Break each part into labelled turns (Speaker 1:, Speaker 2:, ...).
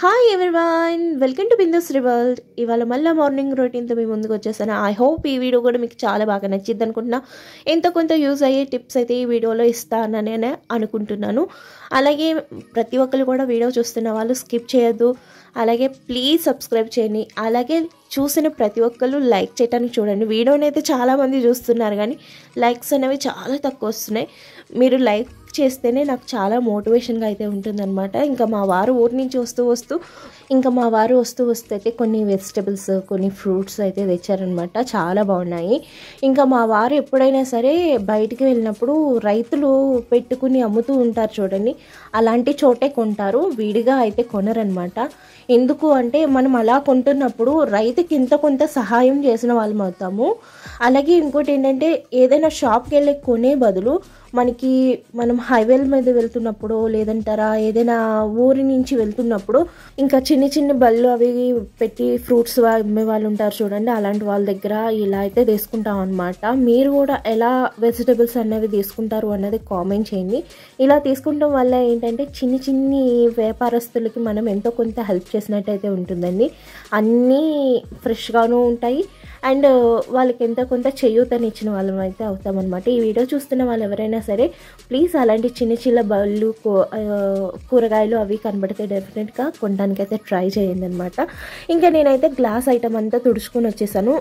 Speaker 1: Hi everyone, welcome to Bindu's రివల్డ్. ఇవాళ మళ్ళీ మార్నింగ్ రొటీన్తో మీ ముందుకు వచ్చేసాను. ఐ హోప్ ఈ వీడియో కూడా మీకు చాలా బాగా నచ్చిద్ది అనుకుంటున్నా. ఎంతో కొంత యూజ్ అయ్యే టిప్స్ అయితే ఈ వీడియోలో ఇస్తానని అనుకుంటున్నాను. అలాగే ప్రతి ఒక్కరు కూడా వీడియో చూస్తున్న వాళ్ళు స్కిప్ చేయొద్దు. అలాగే ప్లీజ్ సబ్స్క్రైబ్ చేయండి. అలాగే చూసిన ప్రతి ఒక్కరు లైక్ చేయడానికి చూడండి. వీడియోని అయితే చాలామంది చూస్తున్నారు కానీ లైక్స్ అనేవి చాలా తక్కువ వస్తున్నాయి. మీరు లైక్ చేస్తేనే నాకు చాలా మోటివేషన్గా అయితే ఉంటుందన్నమాట. ఇంకా మా వారు ఊరి నుంచి వస్తూ అయితే కొన్ని వెజిటబుల్స్, కొన్ని ఫ్రూట్స్ అయితే తెచ్చారనమాట. చాలా బాగున్నాయి. ఇంకా మా వారు ఎప్పుడైనా సరే బయటికి వెళ్ళినప్పుడు రైతులు పెట్టుకుని అమ్ముతూ ఉంటారు చూడండి, అలాంటి చోటే కొంటారు, విడిగా అయితే కొనరనమాట. ఎందుకు అంటే మనం అలా కొంటున్నప్పుడు రైతుకి ఇంత కొంత సహాయం చేసిన వాళ్ళం అవుతాము. అలాగే ఇంకోటి ఏంటంటే ఏదైనా షాప్కి వెళ్ళి కొనే బదులు మనం హైవేల మీద వెళ్తున్నప్పుడు లేదంటారా ఏదైనా ఊరి నుంచి వెళ్తున్నప్పుడు ఇంకా చిన్న బళ్ళు అవి పెట్టి ఫ్రూట్స్ అమ్మే వాళ్ళు ఉంటారు చూడండి, అలాంటి వాళ్ళ దగ్గర ఇలా అయితే తీసుకుంటాం అనమాట. మీరు కూడా ఎలా వెజిటబుల్స్ అనేవి తీసుకుంటారు అన్నది కామెంట్ చేయండి. ఇలా తీసుకుంటాం వల్ల ఏంటంటే చిన్ని వ్యాపారస్తులకి మనం ఎంతో కొంత హెల్ప్ చేసినట్టయితే ఉంటుందండి. అన్నీ ఫ్రెష్గాను ఉంటాయి అండ్ వాళ్ళకి ఎంతో కొంత చేయూతనిచ్చిన వాళ్ళం అయితే అవుతామన్నమాట. ఈ వీడియో చూస్తున్న వాళ్ళు ఎవరైనా సరే ప్లీజ్ అలాంటి చిన్న బళ్ళు, కూరగాయలు అవి కనబడితే డెఫినెట్గా కొనడానికి అయితే ట్రై చేయండి అనమాట. ఇంకా నేనైతే గ్లాస్ ఐటమ్ అంతా తుడుచుకొని వచ్చేసాను.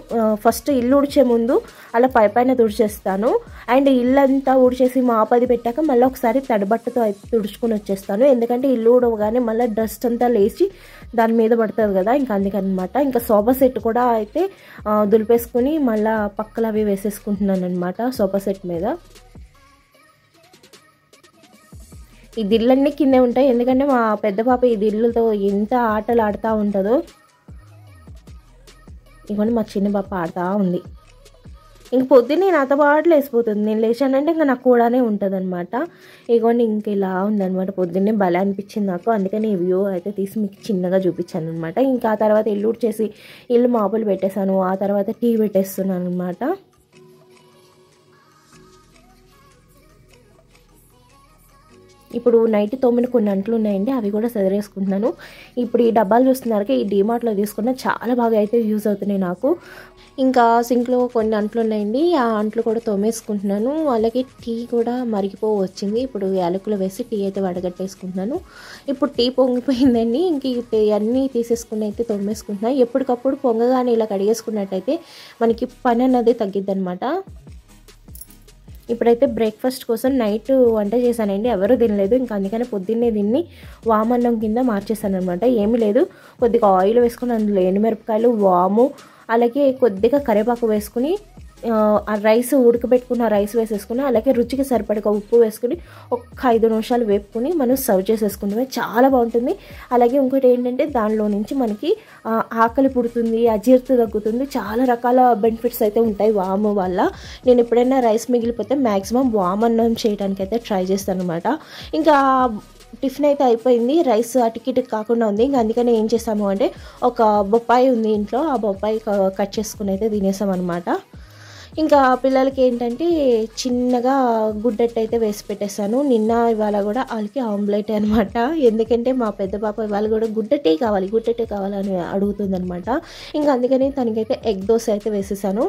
Speaker 1: ఫస్ట్ ఇల్లు ఉడిచే ముందు అలా పైన తుడిచేస్తాను అండ్ ఇల్లంతా ఊడ్చేసి మాపది పెట్టాక మళ్ళీ ఒకసారి తడిబట్టతో అయితే తుడుచుకొని వచ్చేస్తాను. ఎందుకంటే ఇల్లు ఊడవగానే మళ్ళీ డస్ట్ అంతా లేచి దాని మీద పడుతుంది కదా, ఇంకా అందుకనమాట. ఇంకా సోఫా సెట్ కూడా అయితే దులిపేసుకుని మళ్ళీ పక్కలు అవి వేసేసుకుంటున్నాను అనమాట సోఫా సెట్ మీద. ఈ దిళ్ళన్నీ కిందే ఉంటాయి ఎందుకంటే మా పెద్ద పాప ఈ దిళ్ళతో ఎంత ఆటలు ఆడుతూ ఉంటుందో. ఇవన్నీ మా చిన్న పాప ఆడుతూ ఉంది. ఇంక పొద్దున్నే నాతో పాటలు వేసిపోతుంది. నేను లేచానంటే ఇంకా నాకు కూడానే ఉంటుంది అనమాట. ఇగోండి ఇంక ఇలా ఉందనమాట. పొద్దున్నే భలే అనిపించింది నాకు, అందుకని ఈ వ్యూ అయితే తీసి మీకు చిన్నగా చూపించాను అనమాట. ఇంకా ఆ తర్వాత ఇల్లు ఊడ్చేసి ఇల్లు మాపులు పెట్టేశాను. ఆ తర్వాత టీ పెట్టేస్తున్నాను అనమాట. ఇప్పుడు నైట్ తోమిన కొన్ని అంట్లు ఉన్నాయండి, అవి కూడా సదిరేసుకుంటున్నాను. ఇప్పుడు ఈ డబ్బాలు చూస్తున్నారు, ఈ డీమార్ట్లో తీసుకున్న చాలా బాగా అయితే యూజ్ అవుతున్నాయి నాకు. ఇంకా సింక్లో కొన్ని అంట్లు ఉన్నాయండి, ఆ అంట్లు కూడా తోమేసుకుంటున్నాను. అలాగే టీ కూడా మరిగిపోవచ్చింది. ఇప్పుడు యాలకులు వేసి టీ అయితే వడగట్టేసుకుంటున్నాను. ఇప్పుడు టీ పొంగిపోయిందండి. ఇంక అన్నీ తీసేసుకుని అయితే తోమేసుకుంటున్నాను. ఎప్పటికప్పుడు పొంగగానే ఇలా కడిగేసుకున్నట్టయితే మనకి పని అన్నది తగ్గిద్ది అనమాట. ఇప్పుడైతే బ్రేక్ఫాస్ట్ కోసం నైట్ వంట చేశానండి, ఎవరు తినలేదు. ఇంకా అందుకని పొద్దున్నే దీన్ని వామన్నం కింద మార్చేసాను అనమాట. ఏమీ లేదు, కొద్దిగా ఆయిల్ వేసుకుని అందులో ఎండుమిరపకాయలు, వాము, అలాగే కొద్దిగా కరివేపాకు వేసుకుని ఆ రైస్ ఉడకబెట్టుకున్న రైస్ వేసేసుకుని అలాగే రుచికి సరిపడగా ఉప్పు వేసుకుని ఒక 5 నిమిషాలు వేపుకుని మనం సర్వ్ చేసేసుకుంటే చాలా బాగుంటుంది. అలాగే ఇంకోటి ఏంటంటే దానిలో నుంచి మనకి ఆకలి పుడుతుంది, అజీర్తి తగ్గుతుంది, చాలా రకాల బెనిఫిట్స్ అయితే ఉంటాయి వాము వల్ల. నేను ఎప్పుడైనా రైస్ మిగిలిపోతే మ్యాక్సిమం వామన్నం చేయడానికి అయితే ట్రై చేస్తాను అనమాట. ఇంకా టిఫిన్ అయితే అయిపోయింది, రైస్ అటుకిటు కాకుండా ఉంది. ఇంకా అందుకని ఏం చేసాము అంటే ఒక బొప్పాయి ఉంది ఇంట్లో, ఆ బొప్పాయి కట్ చేసుకుని అయితే తినేసాం అనమాట. ఇంకా పిల్లలకి ఏంటంటే చిన్నగా గుడ్డెట్ అయితే వేసి పెట్టేశాను. నిన్న ఇవాళ కూడా వాళ్ళకి ఆమ్లెట్ అనమాట. ఎందుకంటే మా పెద్ద పాప ఇవాళ కూడా గుడ్డెట్టే కావాలని అడుగుతుందనమాట. ఇంకా అందుకని తనకైతే ఎగ్ దోశ అయితే వేసేసాను.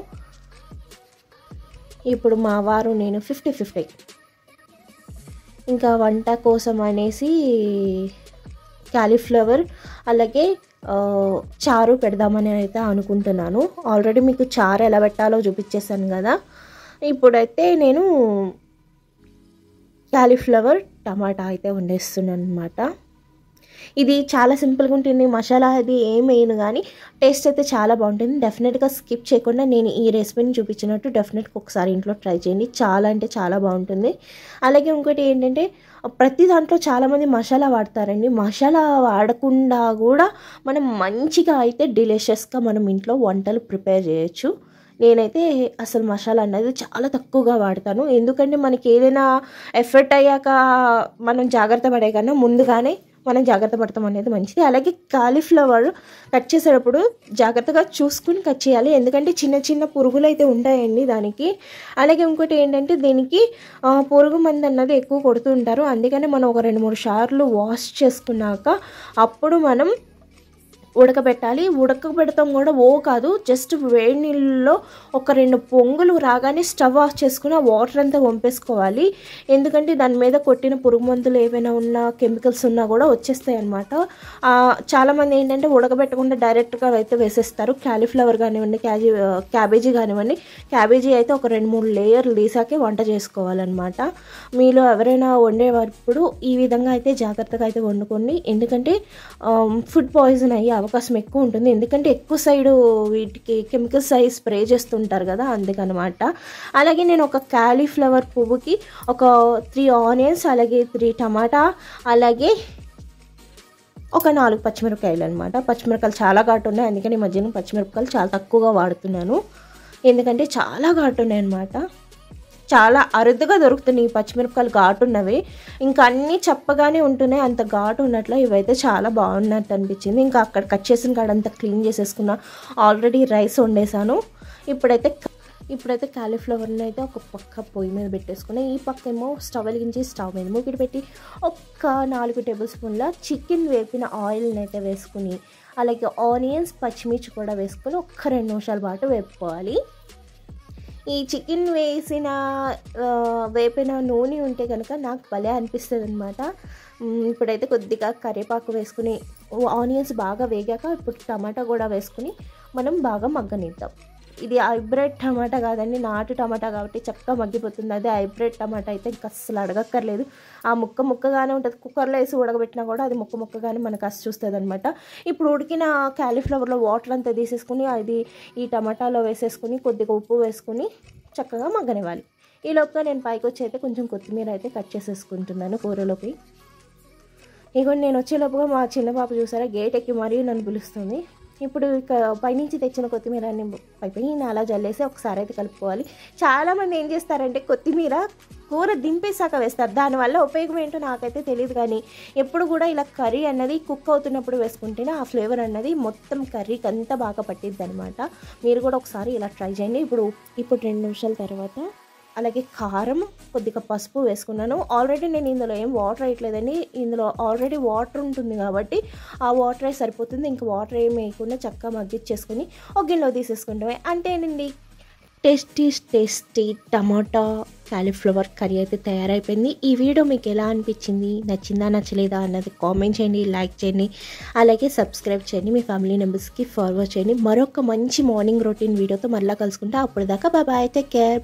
Speaker 1: ఇప్పుడు మా వారు నేను 50-50. ఇంకా వంట కోసం అనేసి క్యాలీఫ్లవర్ అలాగే చారు పెడదామని అయితే అనుకుంటున్నాను. ఆల్రెడీ మీకు చారు ఎలా పెట్టాలో చూపించేసాను కదా. ఇప్పుడైతే నేను క్యాలీఫ్లవర్ టమాటా అయితే వండేస్తున్నాను అనమాట. ఇది చాలా సింపుల్గా ఉంటుంది, మసాలా అది ఏం వేయను కానీ టేస్ట్ అయితే చాలా బాగుంటుంది. డెఫినెట్గా స్కిప్ చేయకుండా నేను ఈ రెసిపీని చూపించినట్టు డెఫినెట్గా ఒకసారి ఇంట్లో ట్రై చేయండి, చాలా అంటే చాలా బాగుంటుంది. అలాగే ఇంకోటి ఏంటంటే ప్రతి దాంట్లో చాలామంది మసాలా వాడతారండి. మసాలా వాడకుండా కూడా మనం మంచిగా అయితే డిలీషియస్గా మనం ఇంట్లో వంటలు ప్రిపేర్ చేయొచ్చు. నేనైతే అసలు మసాలా అనేది చాలా తక్కువగా వాడతాను. ఎందుకంటే మనకి ఏదైనా ఎఫెక్ట్ అయ్యాక మనం జాగ్రత్త పడే కన్నా ముందుగానే మనం జాగ్రత్త పడతాం అనేది మంచిది. అలాగే కాలీఫ్లవర్ కట్ చేసేటప్పుడు జాగ్రత్తగా చూసుకుని కట్ చేయాలి, ఎందుకంటే చిన్న చిన్న పురుగులు అయితే ఉంటాయండి దానికి. అలాగే ఇంకోటి ఏంటంటే దీనికి పురుగు మందు అన్నది ఎక్కువ కొడుతూ ఉంటారు, అందుకని మనం ఒక 2-3 సార్లు వాష్ చేసుకున్నాక అప్పుడు మనం ఉడకబెట్టాలి. ఉడకబెడతాం కూడా కాదు, జస్ట్ వేడి నీళ్ళలో ఒక 2 పొంగులు రాగానే స్టవ్ ఆఫ్ చేసుకుని ఆ వాటర్ అంతా వంపేసుకోవాలి, ఎందుకంటే దాని మీద కొట్టిన పురుగు మందులు ఏవైనా ఉన్నా కెమికల్స్ ఉన్నా కూడా వచ్చేస్తాయి అన్నమాట. చాలామంది ఏంటంటే ఉడకబెట్టకుండా డైరెక్ట్గా అయితే వేసేస్తారు. కాలీఫ్లవర్ కానివ్వండి, క్యాబేజీ కానివ్వండి, క్యాబేజీ అయితే ఒక 2-3 లేయర్లు తీసాకే వంట చేసుకోవాలన్నమాట. మీలో ఎవరైనా వండేటప్పుడు ఈ విధంగా అయితే జాగ్రత్తగా అయితే వండుకోండి, ఎందుకంటే ఫుడ్ పాయిజన్ అయ్యే అవకాశం ఎక్కువ ఉంటుంది, ఎందుకంటే ఎక్కువ సైడు వీటికి కెమికల్స్ అయి స్ప్రే చేస్తుంటారు కదా, అందుకనమాట. అలాగే నేను ఒక కాలీఫ్లవర్ పువ్వుకి ఒక 3 ఆనియన్స్, అలాగే 3 టమాటా, అలాగే ఒక 4 పచ్చిమిరపకాయలు అనమాట. పచ్చిమిరపకాయలు చాలా ఘాటు ఉన్నాయి, అందుకని ఈ మధ్యన పచ్చిమిరపకాయలు చాలా తక్కువగా వాడుతున్నాను, ఎందుకంటే చాలా ఘాటు ఉన్నాయి అనమాట. చాలా అరుదుగా దొరుకుతున్నాయి ఈ పచ్చిమిరపకాయలు ఘాటు ఉన్నవి, ఇంకా అన్నీ చప్పగానే ఉంటున్నాయి, అంత ఘాటు ఉన్నట్లు. ఇవైతే చాలా బాగున్నట్టు అనిపించింది. ఇంకా అక్కడ కట్ చేసిన కాడంతా క్లీన్ చేసేసుకున్నా, ఆల్రెడీ రైస్ వండేసాను. ఇప్పుడైతే కాలీఫ్లవర్ని అయితే ఒక పక్క పొయ్యి మీద పెట్టేసుకుని, ఈ పక్క ఏమో స్టవ్ వెలిగించి స్టవ్ మీద మూకిడి పెట్టి ఒక్క 4 టేబుల్ స్పూన్ల చికెన్ వేపిన ఆయిల్ని అయితే వేసుకుని, అలాగే ఆనియన్స్, పచ్చిమిర్చి కూడా వేసుకొని ఒక్క 2 నిమిషాల పాటు వేపుకోవాలి. ఈ చికెన్ వేపిన నూనె ఉంటే కనుక నాకు భలే అనిపిస్తుంది అనమాట. ఇప్పుడైతే కొద్దిగా కరివేపాకు వేసుకుని, ఆనియన్స్ బాగా వేగాక ఇప్పుడు టమాటా కూడా వేసుకుని మనం బాగా మగ్గనిద్దాం. ఇది హైబ్రిడ్ టమాటా కాదండి, నాటు టమాటా కాబట్టి చక్కగా మగ్గిపోతుంది. అదే హైబ్రిడ్ టమాటా అయితే ఇంకా అస్సలు అడగక్కర్లేదు, ఆ ముక్కగానే ఉంటుంది. కుక్కర్లో వేసి ఉడకబెట్టినా కూడా అది ముక్కగానే మనకు అస్సు చూస్తుంది అనమాట. ఇప్పుడు ఉడికిన కాలీఫ్లవర్లో వాటర్ అంతా తీసేసుకుని అది ఈ టమాటాలో వేసేసుకుని కొద్దిగా ఉప్పు వేసుకుని చక్కగా మగ్గనివ్వాలి. ఈ లోపుగా నేను పైకి వచ్చి అయితే కొంచెం కొత్తిమీర అయితే కట్ చేసేసుకుంటున్నాను కూరలోకి. ఇగోండి నేను వచ్చేలోపుగా మా చిన్న పాప చూసారా గేట్ ఎక్కి మరీ నన్ను పిలుస్తుంది. ఇప్పుడు ఇక పైనుంచి తెచ్చిన కొత్తిమీరని పైన అలా జల్లేసి ఒకసారి అయితే కలుపుకోవాలి. చాలామంది ఏం చేస్తారంటే కొత్తిమీర కూర దింపేసాక వేస్తారు, దానివల్ల ఉపయోగం ఏంటో నాకైతే తెలియదు, కానీ ఎప్పుడు కూడా ఇలా కర్రీ అన్నది కుక్ అవుతున్నప్పుడు వేసుకుంటేనే ఆ ఫ్లేవర్ అన్నది మొత్తం కర్రీకి అంతా బాగా పట్టిద్ది అనమాట. మీరు కూడా ఒకసారి ఇలా ట్రై చేయండి. ఇప్పుడు 2 నిమిషాల తర్వాత అలాగే కారం, కొద్దిగా పసుపు వేసుకున్నాను. ఆల్రెడీ నేను ఇందులో ఏం వాటర్ వేయట్లేదండి, ఇందులో ఆల్రెడీ వాటర్ ఉంటుంది కాబట్టి ఆ వాటరే సరిపోతుంది. ఇంకా వాటర్ ఏం వేయకుండా చక్కగా మగ్గిచ్చేసుకొని ఒక గిన్నెలో తీసేసుకుంటామే అంతేనండి. టేస్టీ టమాటా కాలీఫ్లవర్ కర్రీ అయితే తయారైపోయింది. ఈ వీడియో మీకు ఎలా అనిపించింది, నచ్చిందా నచ్చలేదా అన్నది కామెంట్ చేయండి, లైక్ చేయండి, అలాగే సబ్స్క్రైబ్ చేయండి, మీ ఫ్యామిలీ మెంబర్స్కి ఫార్వర్డ్ చేయండి. మరొక మంచి మార్నింగ్ రొటీన్ వీడియోతో మళ్ళీ కలుసుకుంటా. అప్పటిదాకా బాయ్, టేక్ కేర్.